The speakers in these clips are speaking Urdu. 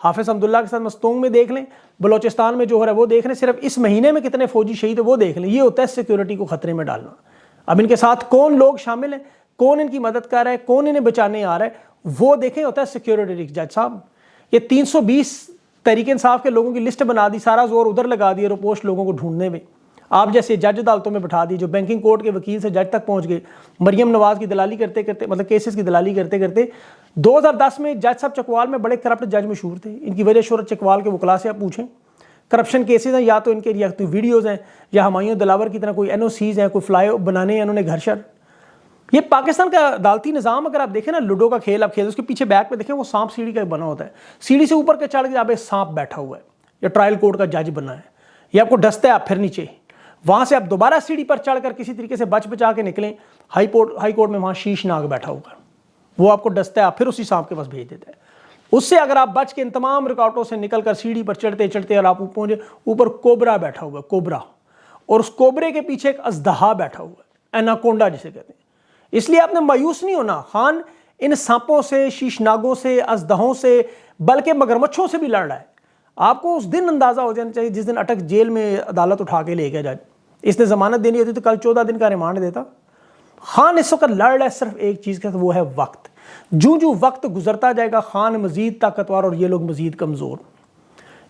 حافظ حمداللہ کے ساتھ مستونگ میں دیکھ لیں, بلوچستان میں جو ہو رہا ہے وہ دیکھ لیں, صرف اس مہینے میں کتنے فوجی شہید ہیں وہ دیکھ لیں. یہ ہوتا ہے سیکیورٹی کو خطرے میں ڈالنا. اب ان کے ساتھ کون لوگ شامل ہیں, کون ان کی مدد کر رہا ہے, کون انہیں بچانے آ رہا ہے, وہ دیکھیں. ہوتا ہے سیکیورٹی. جج صاحب یہ 320 تحریک انصاف کے لوگوں کی لسٹ بنا دی, سارا زور ادھر لگا دیا روپوسٹ لوگوں کو ڈھونڈنے میں. آپ جیسے جج عدالتوں میں بٹھا دی, جو بینکنگ کورٹ کے وکیل سے جج تک پہنچ گئے, مریم نواز کی دلالی کرتے کرتے, مطلب کیسز کی دلالی کرتے کرتے. 2010 میں جج صاحب چکوال میں بڑے کرپٹ جج مشہور تھے. ان کی وجہ شہرت چکوال کے وکلاء سے آپ پوچھیں. کرپشن کیسز ہیں, یا تو ان کے یا تو ویڈیوز ہیں, یا ہمایوں دلاور کی طرح کوئی NOCs ہیں, کوئی فلائی بنانے ہیں انہوں نے گھر شر. یہ پاکستان کا عدالتی نظام اگر آپ دیکھیں نا, لوڈو کا کھیل آپ کھیلیں, اس کے پیچھے بیک پہ دیکھیں وہ سانپ سیڑھی کا بنا ہوتا ہے. سیڑھی سے اوپر کے چڑھ کے آپ ایک سانپ بیٹھا ہوا ہے, یا ٹرائل کورٹ کا جج بنا ہے, یا آپ کو ڈستا ہے آپ پھر نیچے, وہاں سے آپ دوبارہ سیڑھی پر چڑھ کر کسی طریقے سے بچا کے نکلیں. ہائی کورٹ میں وہاں شیش ناگ بیٹھا ہوگا, وہ آپ کو ڈستا ہے, آپ پھر اسی سانپ کے پاس بھیج دیتا ہے. اس سے اگر آپ بچ کے ان تمام رکاوٹوں سے نکل کر سیڑھی پر چڑھتے چڑھتے اور آپ پہنچے, اوپر کوبرا بیٹھا ہوا ہے, کوبرا, اور اس کوبرے کے پیچھے ایک اژدہا بیٹھا ہوا ہے, ایناکونڈا جسے کہتے ہیں. اس لیے آپ نے مایوس نہیں ہونا. خان ان سانپوں سے, شیش ناگوں سے, اژدہوں سے, بلکہ مگرمچھوں سے بھی لڑ رہا ہے. آپ کو اس دن اندازہ ہو جانا چاہیے جس دن اٹک جیل میں عدالت اٹھا کے لے گیا جج. اس نے ضمانت دینی ہوتی تو کل 14 دن کا ریمانڈ دیتا. خان اس وقت لڑ رہا ہے صرف ایک چیز کا, وہ ہے وقت. جو وقت گزرتا جائے گا خان مزید طاقتور اور یہ لوگ مزید کمزور.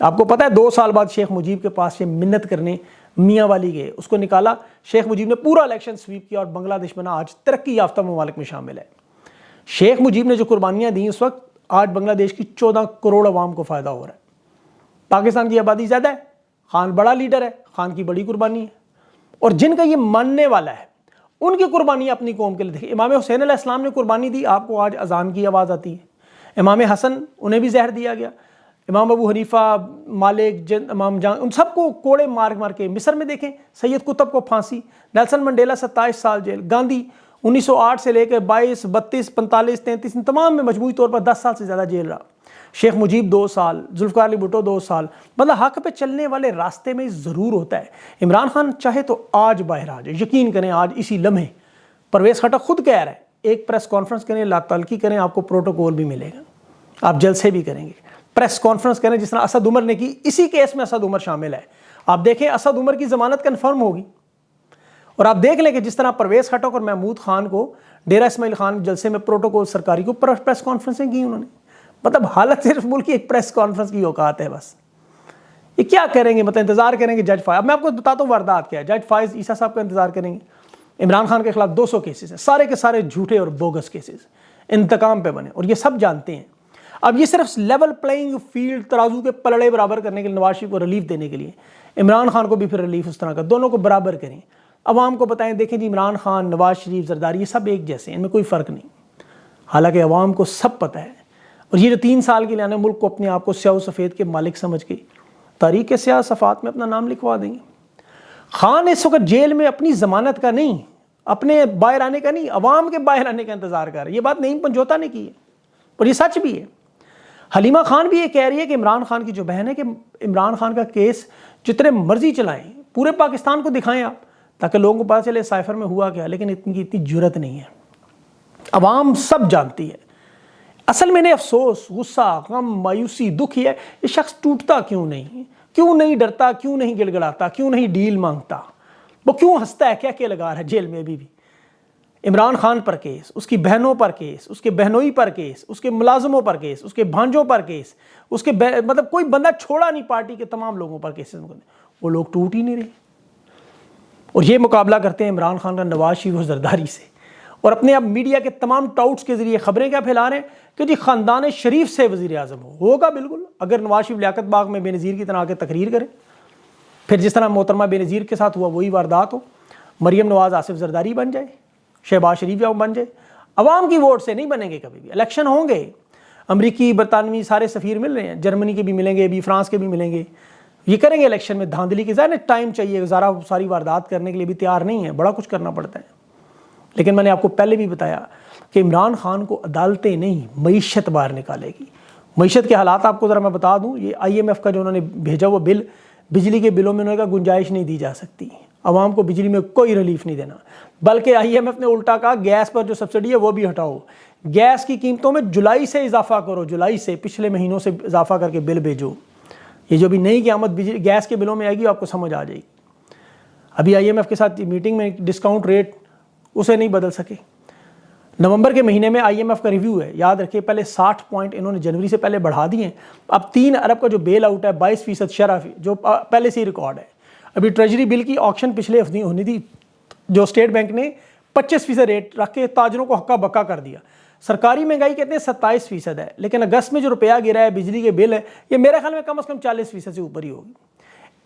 آپ کو پتہ ہے 2 سال بعد شیخ مجیب کے پاس سے منت کرنے میاں والی گئے, اس کو نکالا. شیخ مجیب نے پورا الیکشن سویپ کیا اور بنگلہ دیش بنا, آج ترقی یافتہ ممالک میں شامل ہے. شیخ مجیب نے جو قربانیاں دیں اس وقت, آج بنگلہ دیش کی 14 کروڑ عوام کو فائدہ ہو رہا ہے. پاکستان کی آبادی زیادہ ہے, خان بڑا لیڈر ہے, خان کی بڑی قربانی ہے. اور جن کا یہ ماننے والا ہے ان کی قربانی اپنی قوم کے لیے دیکھیں. امام حسین علیہ السلام نے قربانی دی, آپ کو آج اذان کی آواز آتی ہے. امام حسن, انہیں بھی زہر دیا گیا. امام ابو حنیفہ, مالک, امام جان, ان سب کو کوڑے مار کے. مصر میں دیکھیں سید قطب کو پھانسی, نیلسن منڈیلا 27 سال جیل, گاندھی 1908 سے لے کے 22, 32, 45, 33 ان تمام میں مجموعی طور پر 10 سال سے زیادہ جیل رہا. شیخ مجیب 2 سال, ذوالفقار علی بھٹو 2 سال. مطلب حق پہ چلنے والے راستے میں ضرور ہوتا ہے. عمران خان چاہے تو آج باہر آ جائے, یقین کریں آج اسی لمحے. پرویز خٹک خود کہہ رہا ہے, ایک پریس کانفرنس کریں, لا تلقی کریں, آپ کو پروٹوکول بھی ملے گا, آپ جلسے بھی کریں گے. پریس کانفرنس کریں جس طرح اسد عمر نے کی, اسی کیس میں اسد عمر شامل ہے. آپ دیکھیں اسد عمر کی ضمانت کنفرم ہوگی, اور آپ دیکھ لیں کہ جس طرح پرویز خٹک اور محمود خان کو ڈیرہ اسماعیل خان جلسے میں پروٹوکول سرکاری کو پریس کانفرنسیں کی انہوں نے. مطلب حالت صرف ملک کی ایک پریس کانفرنس کی اوقات ہے بس. یہ کیا کریں گے, مطلب انتظار کریں گے جج فائز. اب میں آپ کو بتاتا ہوں واردات کیا ہے. جج فائز عیسیٰ صاحب کا انتظار کریں گے. عمران خان کے خلاف 200 کیسز ہیں, سارے کے سارے جھوٹے اور بوگس کیسز, انتقام پہ بنے, اور یہ سب جانتے ہیں. اب یہ صرف لیول پلینگ فیلڈ, ترازو کے پلڑے برابر کرنے کے لیے, نواز شریف کو ریلیف دینے کے لیے, عمران خان کو بھی پھر ریلیف اس طرح کا, دونوں کو برابر کریں. عوام کو بتائیں دیکھیں جی عمران خان, نواز شریف, زرداری یہ سب ایک جیسے ہیں, ان میں کوئی فرق نہیں. حالانکہ عوام کو سب پتہ ہے. اور یہ جو 3 سال کے لیے آنے ملک کو اپنے آپ کو سیاہ و سفید کے مالک سمجھ کے تاریخ کے سیاہ صفحات میں اپنا نام لکھوا دیں گے. خان اس وقت جیل میں اپنی ضمانت کا نہیں, اپنے باہر آنے کا نہیں, عوام کے باہر آنے کا انتظار کر رہا ہے. یہ بات نعیم پنجوتا نے کی ہے اور یہ سچ بھی ہے. حلیمہ خان بھی یہ کہہ رہی ہے کہ عمران خان کی جو بہن ہے کہ عمران خان کا کیس جتنے مرضی چلائیں, پورے پاکستان کو دکھائیں آپ, تاکہ لوگوں کو پتہ چلے سائفر میں ہوا کیا. لیکن اتنی جرت نہیں ہے. عوام سب جانتی ہے. اصل میں افسوس, غصہ, غم, مایوسی, دکھ یہ ہے یہ شخص ٹوٹتا کیوں نہیں ڈرتا, کیوں نہیں گڑ گڑاتا, کیوں نہیں ڈیل مانگتا, وہ کیوں ہنستا ہے, کیا لگا رہا ہے جیل میں ابھی بھی. عمران خان پر کیس, اس کی بہنوں پر کیس, اس کے بہنوئی پر کیس, اس کے ملازموں پر کیس, اس کے بھانجوں پر کیس, اس کے مطلب کوئی بندہ چھوڑا نہیں پارٹی کے تمام لوگوں پر کیسز. وہ لوگ ٹوٹ ہی نہیں رہے. اور یہ مقابلہ کرتے ہیں عمران خان کا نواز شریف اور زرداری سے, اور اپنے اب میڈیا کے تمام ٹاؤٹس کے ذریعے خبریں کیا پھیلا رہے ہیں کہ جی خاندان شریف سے وزیر اعظم ہوگا. بالکل, اگر نواز شریف لیاقت باغ میں بے نظیر کی طرح آ کے تقریر کرے, پھر جس طرح محترمہ بے نظیر کے ساتھ ہوا وہی واردات ہو, مریم نواز آصف زرداری بن جائے, شہباز شریف یا بن جائے. عوام کی ووٹ سے نہیں بنیں گے کبھی بھی. الیکشن ہوں گے, امریکی, برطانوی سارے سفیر مل رہے ہیں, جرمنی کے بھی ملیں گے, ابھی فرانس کے بھی ملیں گے. یہ کریں گے الیکشن میں دھاندلی کے, ظاہر ٹائم چاہیے, ساری واردات کرنے کے لیے بھی تیار نہیں ہے, بڑا کچھ کرنا پڑتا ہے. لیکن میں نے آپ کو پہلے بھی بتایا کہ عمران خان کو عدالتیں نہیں معیشت باہر نکالے گی. معیشت کے حالات آپ کو ذرا میں بتا دوں. یہ IMF کا جو انہوں نے بھیجا ہوا بل, بجلی کے بلوں میں انہوں نے کہا گنجائش نہیں دی جا سکتی, عوام کو بجلی میں کوئی ریلیف نہیں دینا, بلکہ IMF نے الٹا کہا گیس پر جو سبسڈی ہے وہ بھی ہٹاؤ. گیس کی قیمتوں میں جولائی سے اضافہ کرو، جولائی سے، پچھلے مہینوں سے اضافہ کر کے بل بھیجو. یہ جو بھی نئی قیمت گیس کے بلوں میں آئے گی آپ کو سمجھ آ جائے گی. ابھی IMF کے ساتھ میٹنگ میں ڈسکاؤنٹ ریٹ اسے نہیں بدل سکے. نومبر کے مہینے میں IMF کا ریویو ہے، یاد رکھیے پہلے 60 پوائنٹ انہوں نے جنوری سے پہلے بڑھا دیے ہیں. اب 3 ارب کا جو بیل آؤٹ ہے 22% شرح جو پہلے سے ہی ریکارڈ ہے. ابھی ٹریجری بل کی آکشن پچھلے ہفتے ہونی تھی، جو اسٹیٹ بینک نے 25% ریٹ رکھ کے تاجروں کو ہکا بکا کر دیا. سرکاری مہنگائی کہتے ہیں 27% ہے، لیکن اگست میں جو روپیہ گرا ہے بجلی کے بل ہے یہ میرے خیال میں کم از کم 40% سے اوپر ہی ہوگی.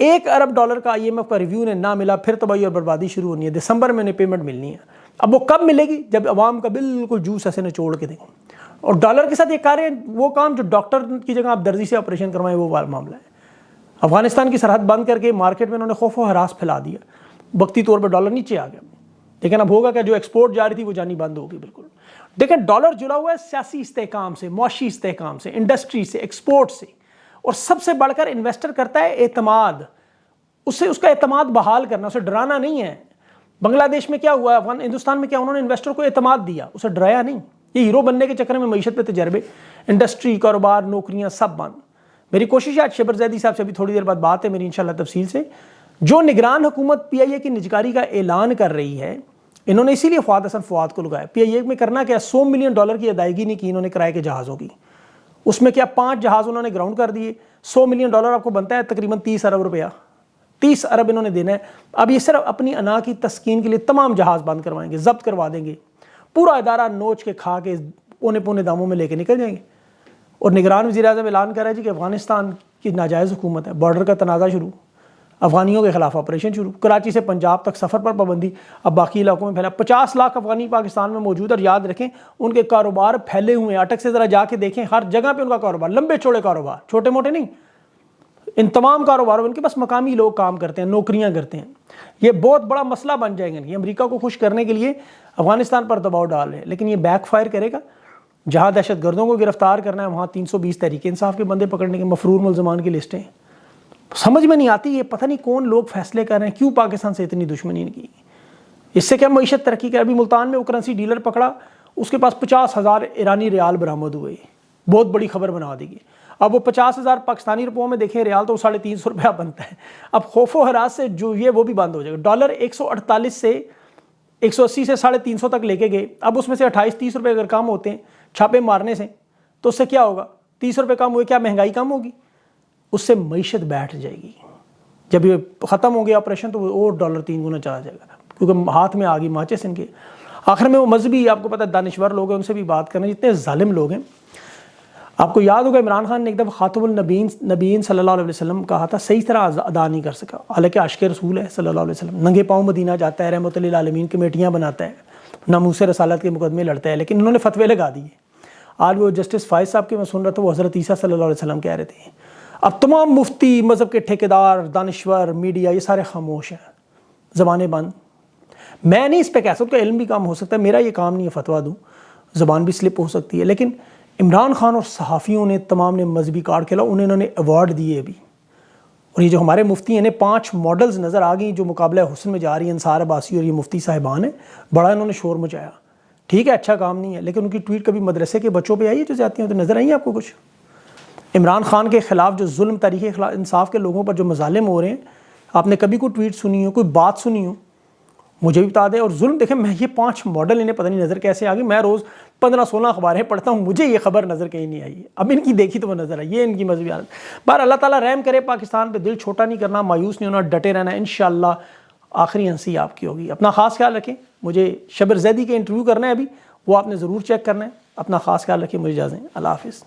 $1 ارب کا IMF کا ریویو نے نہ ملا، پھر تباہی اور بربادی شروع ہونی ہے. دسمبر میں انہیں پیمنٹ ملنی ہے. اب وہ کب ملے گی؟ جب عوام کا بالکل جوس ایسے نچوڑ کے دیں. اور ڈالر کے ساتھ یہ کاریں وہ کام جو ڈاکٹر کی جگہ آپ درزی سے آپریشن کروائیں وہ معاملہ ہے. افغانستان کی سرحد بند کر کے مارکیٹ میں انہوں نے خوف و ہراس پھیلا دیا، وقتی طور پر ڈالر نیچے آ گیا. لیکن اب ہوگا کہ جو ایکسپورٹ جا رہی تھی وہ جانی بند ہوگی بالکل. دیکھیں ڈالر جڑا ہوا ہے سیاسی استحکام سے، معاشی استحکام سے، انڈسٹری سے، ایکسپورٹ سے، اور سب سے بڑھ کر انویسٹر کرتا ہے اعتماد. اس کا اعتماد بحال کرنا، اسے ڈرانا نہیں ہے. بنگلہ دیش میں کیا ہوا، ہندوستان میں کیا، انہوں نے انویسٹر کو اعتماد دیا، اسے ڈرایا نہیں. یہ ہیرو بننے کے چکر میں معیشت پہ تجربے، انڈسٹری، کاروبار، نوکریاں سب بند. میری کوشش ہے آج شبر زیدی صاحب سے ابھی تھوڑی دیر بعد بات ہے میری انشاءاللہ تفصیل سے. جو نگران حکومت PIA کی نجکاری کا اعلان کر رہی ہے، انہوں نے اسی لیے فواد حسن فواد کو لگایا. PIA میں کرنا کیا، $100 ملین کی ادائیگی نہیں کی انہوں نے کرائے کے جہازوں کی. اس میں کیا 5 جہاز انہوں نے گراؤنڈ کر دیے. $100 ملین آپ کو بنتا ہے تقریباً 30 ارب روپیہ. 30 ارب انہوں نے دینا ہے. اب یہ صرف اپنی انا کی تسکین کے لیے تمام جہاز بند کروائیں گے، ضبط کروا دیں گے، پورا ادارہ نوچ کے کھا کے پونے پونے داموں میں لے کے نکل جائیں گے. اور نگران وزیر اعظم اعلان کر رہا ہے جی کہ افغانستان کی ناجائز حکومت ہے، بارڈر کا تنازع شروع، افغانیوں کے خلاف آپریشن شروع، کراچی سے پنجاب تک سفر پر پابندی، اب باقی علاقوں میں پھیلا. 50 لاکھ افغانی پاکستان میں موجود، اور یاد رکھیں ان کے کاروبار پھیلے ہوئے ہیں. اٹک سے ذرا جا کے دیکھیں، ہر جگہ پہ ان کا کاروبار، لمبے چوڑے کاروبار، چھوٹے موٹے نہیں. ان تمام کاروباروں میں ان کے بس مقامی لوگ کام کرتے ہیں، نوکریاں کرتے ہیں. یہ بہت بڑا مسئلہ بن جائے گا. یہ امریکہ کو خوش کرنے کے لیے افغانستان پر دباؤ ڈال رہے ہیں، لیکن یہ بیک فائر کرے گا. جہاں دہشت گردوں کو گرفتار کرنا ہے وہاں 320 تحریک انصاف کے بندے پکڑنے کے مفرور ملزمان کی لسٹیں. سمجھ میں نہیں آتی، یہ پتہ نہیں کون لوگ فیصلے کر رہے ہیں، کیوں پاکستان سے اتنی دشمنی کی. اس سے کیا معیشت ترقی کر. ابھی ملتان میں وہ کرنسی ڈیلر پکڑا، اس کے پاس 50,000 ایرانی ریال برآمد ہوئے. بہت بڑی خبر بنا دی گئی. اب وہ 50,000 پاکستانی روپوں میں دیکھیں ریال تو 350 روپیہ بنتا ہے. اب خوف و ہراس سے جو یہ وہ بھی بند ہو جائے گا. ڈالر 148 سے 180 سے 350 تک لے کے گئے. اب اس میں سے 28-30 روپے اگر کم ہوتے ہیں چھاپے مارنے سے تو اس سے کیا ہوگا، 30 روپے کم ہوئے، کیا مہنگائی کم ہوگی؟ اس سے معیشت بیٹھ جائے گی. جب یہ ختم ہو گیا آپریشن تو وہ اور ڈالر 3 گنا چلا جائے گا، کیونکہ ہاتھ میں آ گئی ماچس ان کے. آخر میں وہ مذہبی آپ کو پتہ دانشور لوگ ہیں، ان سے بھی بات کرنا، جتنے ظالم لوگ ہیں. آپ کو یاد ہوگا عمران خان نے ایک دفعہ خاتم النبیین صلی اللہ علیہ وسلم کہا تھا، صحیح طرح ادا نہیں کر سکا، حالانکہ عاشق رسول ہے صلی اللہ علیہ وسلم. ننگے پاؤں مدینہ جاتا ہے، رحمت للعالمین کمیٹیاں بناتا ہے، ناموس رسالت کے مقدمے لڑتا ہے، لیکن انہوں نے فتوے لگا دیے. آج وہ جسٹس فائز صاحب کے میں سن رہا تھا، وہ حضرت عیسیٰ صلی اللہ علیہ وسلم کہہ رہے تھے. اب تمام مفتی، مذہب کے ٹھیکیدار، دانشور، میڈیا، یہ سارے خاموش ہیں، زبانیں بند. میں نہیں اس پہ کہہ سکتا، علم بھی کام ہو سکتا ہے، میرا یہ کام نہیں ہے فتویٰ دوں، زبان بھی سلپ ہو سکتی ہے. لیکن عمران خان اور صحافیوں نے تمام نے مذہبی کارڈ کھیلا، انہوں نے ایوارڈ دیے ابھی. اور یہ جو ہمارے مفتی ہیں، انہیں 5 ماڈلز نظر آ گئیں جو مقابلہ حسن میں جا رہی ہیں، انصار عباسی اور یہ مفتی صاحبان ہیں. بڑا انہوں نے شور مچایا. ٹھیک ہے اچھا کام نہیں ہے، لیکن ان کی ٹویٹ کبھی مدرسے کے بچوں پہ آئی ہے جو جاتی ہیں تو نظر آئی ہیں آپ کو کچھ؟ عمران خان کے خلاف جو ظلم، تحریک انصاف کے لوگوں پر جو مظالم ہو رہے ہیں، آپ نے کبھی کوئی ٹویٹ سنی ہو، کوئی بات سنی ہو؟ مجھے بھی بتا دیں. اور ظلم دیکھیں، میں یہ 5 ماڈل انہیں پتہ نہیں نظر کیسے آ گئی. میں روز 15-16 اخباریں پڑھتا ہوں، مجھے یہ خبر نظر کہیں نہیں آئی. اب ان کی دیکھی تو وہ نظر آئی. یہ ان کی مذہبی حالت. بہر اللہ تعالیٰ رحم کرے، پاکستان پہ دل چھوٹا نہیں کرنا، مایوس نہیں ہونا، ڈٹے رہنا. انشاءاللہ آخری ہنسی آپ کی ہوگی. اپنا خاص خیال رکھیں. مجھے شبر زیدی کے انٹرویو کرنا ہے ابھی، وہ آپ نے ضرور چیک کرنا ہے. اپنا خاص خیال رکھیں. مجھے اجازت دیں. اللہ حافظ.